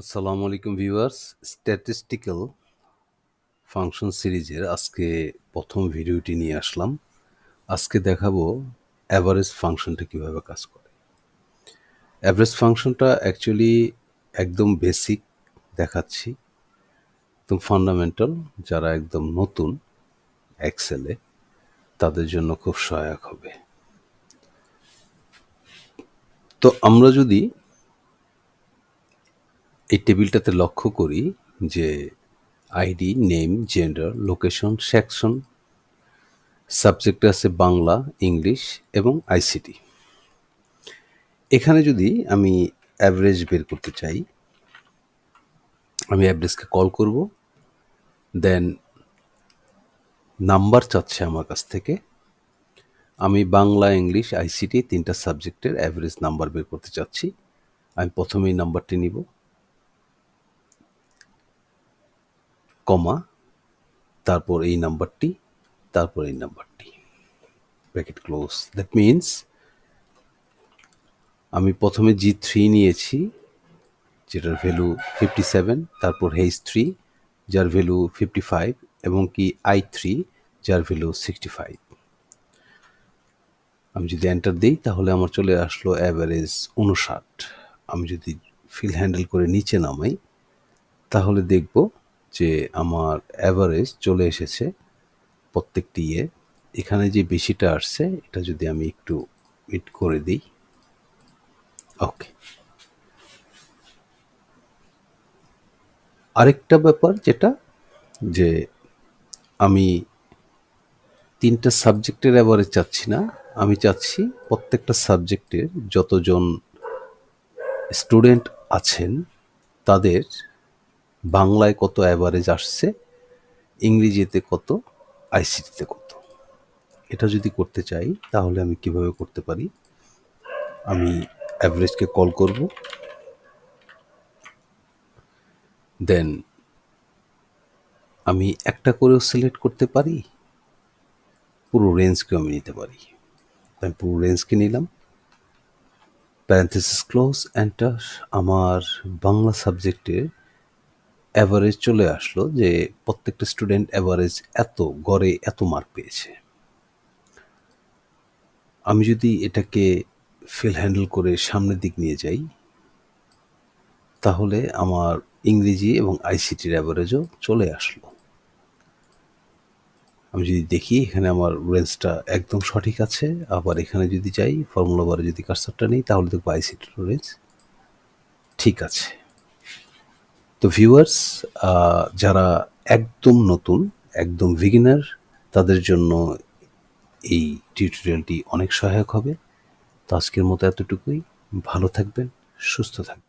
আসসালামু আলাইকুম viewers. Statistical function সিরিজের আজকে প্রথম ভিডিওটি নিয়ে আসলাম। আজকে দেখাবো অ্যাভারেজ ফাংশনটা কিভাবে কাজ করে। অ্যাভারেজ ফাংশনটা অ্যাকচুয়ালি একদম বেসিক দেখাচ্ছি, একদম ফান্ডামেন্টাল। যারা একদম নতুন এক্সেলে তাদের জন্য খুব সহায়ক হবে। তো আমরা যদি এই টেবিলটাতে লক্ষ্য করি যে ID, name, gender, location, section, সাবজেক্টে আছে বাংলা, ইংলিশ এবং আইসিটি। এখানে যদি আমি অ্যাভারেজ বের করতে চাই, আমি অ্যাভারেজকে কল করব, দেন নাম্বার চাচ্ছে আমার কাছ থেকে। আমি বাংলা, ইংলিশ, আইসিটি ৩টা সাবজেক্টের অ্যাভারেজ নাম্বার বের করতে চাচ্ছি। আমি প্রথমেই নাম্বারটি নিব, কমা, তারপর এই নাম্বারটি, তারপর এই নাম্বারটি, ব্র্যাকেট ক্লোজ। দ্যাট মিনস আমি প্রথমে G3 নিয়েছি, যেটার ভ্যালু 57, তারপর H3 যার ভ্যালু 55 এবং কি I3 যার ভ্যালু 65। আমি যদি এন্টার দিই তাহলে আমার চলে আসলো অ্যাভারেজ 59। আমি যদি ফিল হ্যান্ডেল করে নিচে নামাই তাহলে দেখব যে আমার অ্যাভারেজ চলে এসেছে প্রত্যেকটি ইয়ে। এখানে যে বেশিটা আসছে এটা যদি আমি একটু মিট করে দিই, ওকে। আরেকটা ব্যাপার যেটা, যে আমি ৩টা সাবজেক্টের অ্যাভারেজ চাচ্ছি না, আমি চাচ্ছি প্রত্যেকটা সাবজেক্টের যতজন স্টুডেন্ট আছেন তাদের বাংলায় কত অ্যাভারেজ আসছে, ইংরেজিতে কত, আইসিটিতে কত। এটা যদি করতে চাই তাহলে আমি কিভাবে করতে পারি? আমি অ্যাভারেজকে কল করব, দেন আমি একটা করেও সিলেক্ট করতে পারি, পুরো রেঞ্জকেও আমি নিতে পারি। আমি পুরো রেঞ্জকে নিলাম, প্যারেনথেসিস ক্লোজ, এন্টার। আমার বাংলা সাবজেক্টের অ্যাভারেজ চলে আসলো যে প্রত্যেকটা স্টুডেন্ট অ্যাভারেজ এত, গড়ে এত মার্ক পেয়েছে। আমি যদি এটাকে ফিল হ্যান্ডেল করে সামনের দিক নিয়ে যাই তাহলে আমার ইংরেজি এবং আইসিটির অ্যাভারেজও চলে আসলো। আমি যদি দেখি এখানে আমার রেঞ্জটা একদম সঠিক আছে, আবার এখানে যদি যাই ফর্মুলা বারে যদি কার্সারটা নিই তাহলে দেখবো আইসিটির রেঞ্জ ঠিক আছে। তো ভিউয়ার্স, যারা একদম নতুন, একদম বিগিনার, তাদের জন্য এই টিউটোরিয়ালটি অনেক সহায়ক হবে। তো আজকের মতো এতটুকুই। ভালো থাকবেন, সুস্থ থাকবেন।